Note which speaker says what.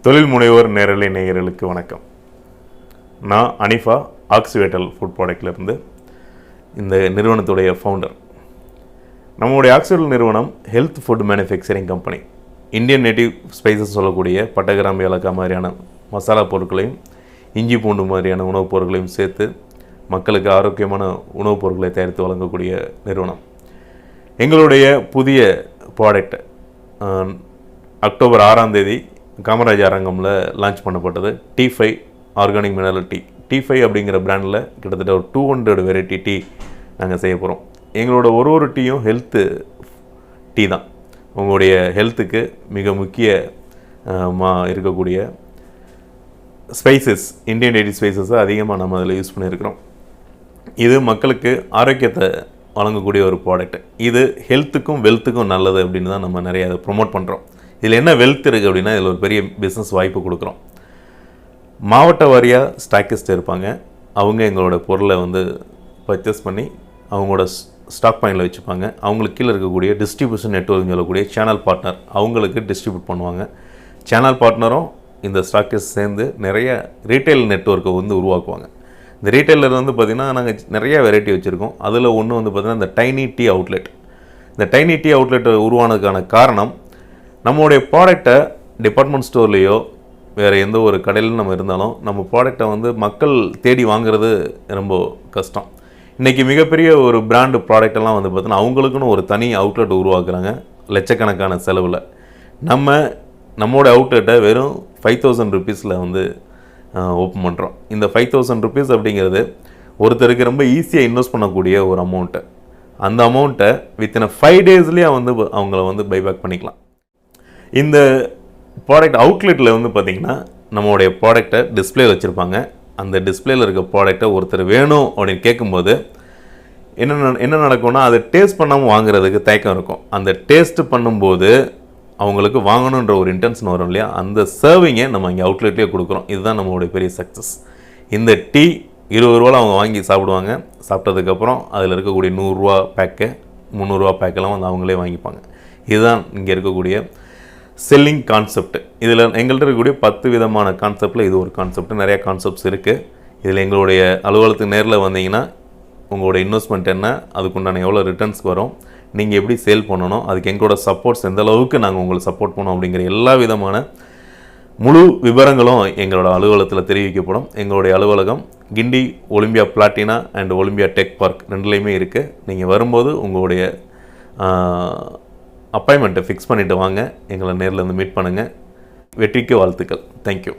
Speaker 1: தொழில் முனைவோர் நேரலை நேயர்களுக்கு வணக்கம். நான் அனிஃபா ஆக்சிவேட்டல் ஃபுட் ப்ராடக்ட்லேருந்து இந்த நிறுவனத்துடைய ஃபவுண்டர். நம்மளுடைய ஆக்சிவேட்டல் நிறுவனம் health food manufacturing company. Indian native spices சொல்லக்கூடிய பட்டகிராம்பு ஏலக்காய் மாதிரியான மசாலா பொருட்களையும் இஞ்சி பூண்டு மாதிரியான உணவுப் பொருட்களையும் சேர்த்து மக்களுக்கு ஆரோக்கியமான உணவுப் பொருட்களை தயாரித்து வழங்கக்கூடிய நிறுவனம். எங்களுடைய புதிய ப்ராடக்ட் அக்டோபர் 6ஆம் தேதி காமராஜ் அரங்கமில் லான்ச் பண்ணப்பட்டது. T5 organic mineral tea. T5 அப்படிங்கிற பிராண்டில் கிட்டத்தட்ட ஒரு 200 வெரைட்டி டீ நாங்கள் செய்ய போகிறோம். எங்களோட ஒரு டீயும் ஹெல்த்து டீ தான். உங்களுடைய ஹெல்த்துக்கு மிக முக்கிய இருக்கக்கூடிய ஸ்பைசஸ், இந்தியன் நேட்டிவ் ஸ்பைசஸை அதிகமாக நம்ம அதில் யூஸ் பண்ணியிருக்கிறோம். இது மக்களுக்கு ஆரோக்கியத்தை வழங்கக்கூடிய ஒரு ப்ராடக்ட். இது ஹெல்த்துக்கும் வெல்த்துக்கும் நல்லது அப்படின்னு தான் நம்ம நிறைய அதை ப்ரொமோட் பண்ணுறோம். இதில் என்ன வெல்த் இருக்குது அப்படின்னா, இதில் ஒரு பெரிய பிஸ்னஸ் வாய்ப்பு கொடுக்குறோம். மாவட்ட வாரியாக ஸ்டாக்கிஸ்ட் இருப்பாங்க. அவங்க எங்களோட பொருளை பர்ச்சேஸ் பண்ணி அவங்களோட ஸ்டாக் பாயிண்டில் வச்சுப்பாங்க. அவங்களுக்கு கீழே இருக்கக்கூடிய டிஸ்ட்ரிபியூஷன் நெட்வொர்க் சொல்லக்கூடிய சேனல் பார்ட்னர் அவங்களுக்கு டிஸ்ட்ரிபியூட் பண்ணுவாங்க. சேனல் பார்ட்னரும் இந்த ஸ்டாக்கிஸ்ட் சேர்ந்து நிறைய ரீட்டைல் நெட்வொர்க்கை உருவாக்குவாங்க. இந்த ரீட்டைலர் பார்த்திங்கன்னா நாங்கள் நிறைய வெரைட்டி வச்சுருக்கோம். அதில் ஒன்று பார்த்திங்கன்னா இந்த டைனி டீ அவுட்லெட். இந்த டைனி டீ அவுட்லெட் உருவானதுக்கான காரணம், நம்மளுடைய ப்ராடக்டை டிபார்ட்மெண்ட் ஸ்டோர்லேயோ வேறு எந்த ஒரு கடையிலும் நம்ம இருந்தாலும் நம்ம ப்ராடக்டை மக்கள் தேடி வாங்குறது ரொம்ப கஷ்டம். இன்றைக்கி மிகப்பெரிய ஒரு பிராண்டு ப்ராடக்டெல்லாம் பார்த்தீங்கன்னா அவங்களுக்குன்னு ஒரு தனி அவுட்லெட் உருவாக்குறாங்க லட்சக்கணக்கான செலவில். நம்மளோட அவுட்லெட்டை வெறும் 5000 ருபீஸில் ஓப்பன் பண்ணுறோம். இந்த 5000 ருபீஸ் அப்படிங்கிறது ஒருத்தருக்கு ரொம்ப ஈஸியாக இன்வெஸ்ட் பண்ணக்கூடிய ஒரு அமௌண்ட்டு. அந்த அமௌண்ட்டை வித்தின் 5 டேஸ்லேயே அவங்கள பைபேக் பண்ணிக்கலாம். இந்த ப்ராடக்ட் அவுட்லெட்டில் பார்த்திங்கன்னா நம்மளுடைய ப்ராடக்டை டிஸ்பிளே வச்சுருப்பாங்க. அந்த டிஸ்பிளேயில் இருக்க ப்ராடக்டை ஒருத்தர் வேணும் அப்படின்னு கேட்கும்போது என்ன நடக்கும்னா, அதை டேஸ்ட் பண்ணாமல் வாங்குறதுக்கு தயக்கம் இருக்கும். அந்த டேஸ்ட்டு பண்ணும்போது அவங்களுக்கு வாங்கணுன்ற ஒரு இன்டென்ஷன் வரும் இல்லையா, அந்த சர்விங்கை நம்ம இங்கே அவுட்லெட்லேயே கொடுக்குறோம். இதுதான் நம்மளுடைய பெரிய சக்ஸஸ். இந்த டீ 20 ரூபாவில் அவங்க வாங்கி சாப்பிடுவாங்க. சாப்பிட்டதுக்கப்புறம் அதில் இருக்கக்கூடிய 100 ரூபா பேக்கு, 300 ரூபா பேக்கெல்லாம் அவங்களே வாங்கிப்பாங்க. இதுதான் இங்கே இருக்கக்கூடிய செல்லிங் கான்செப்ட். இதில் எங்கள்கிட்ட இருக்கக்கூடிய 10 விதமான கான்செப்டில் இது ஒரு கான்செப்ட். நிறையா கான்செப்ட்ஸ் இருக்குது. இதில் எங்களுடைய அலுவலகத்துக்கு நேரில் வந்தீங்கன்னா உங்களோட இன்வெஸ்ட்மெண்ட் என்ன, அதுக்குண்டான எவ்வளோ ரிட்டர்ன்ஸ் வரும், நீங்கள் எப்படி சேல் பண்ணணும், அதுக்கு எங்களோட சப்போர்ட்ஸ் எந்த அளவுக்கு நாங்கள் உங்களுக்கு சப்போர்ட் பண்ணோம் அப்படிங்கிற எல்லா விதமான முழு விவரங்களும் எங்களோட அலுவலகத்தில் தெரிவிக்கப்படும். எங்களுடைய அலுவலகம் Guindy Olympia Platina and Olympia tech park ரெண்டுலேயுமே இருக்குது. நீங்கள் வரும்போது உங்களுடைய அப்பாயின்மெண்ட்டை ஃபிக்ஸ் பண்ணிவிட்டு வாங்க. எங்களை நேரில் மீட் பண்ணுங்கள். வெற்றிக்கு வாழ்த்துக்கள். தேங்க்யூ.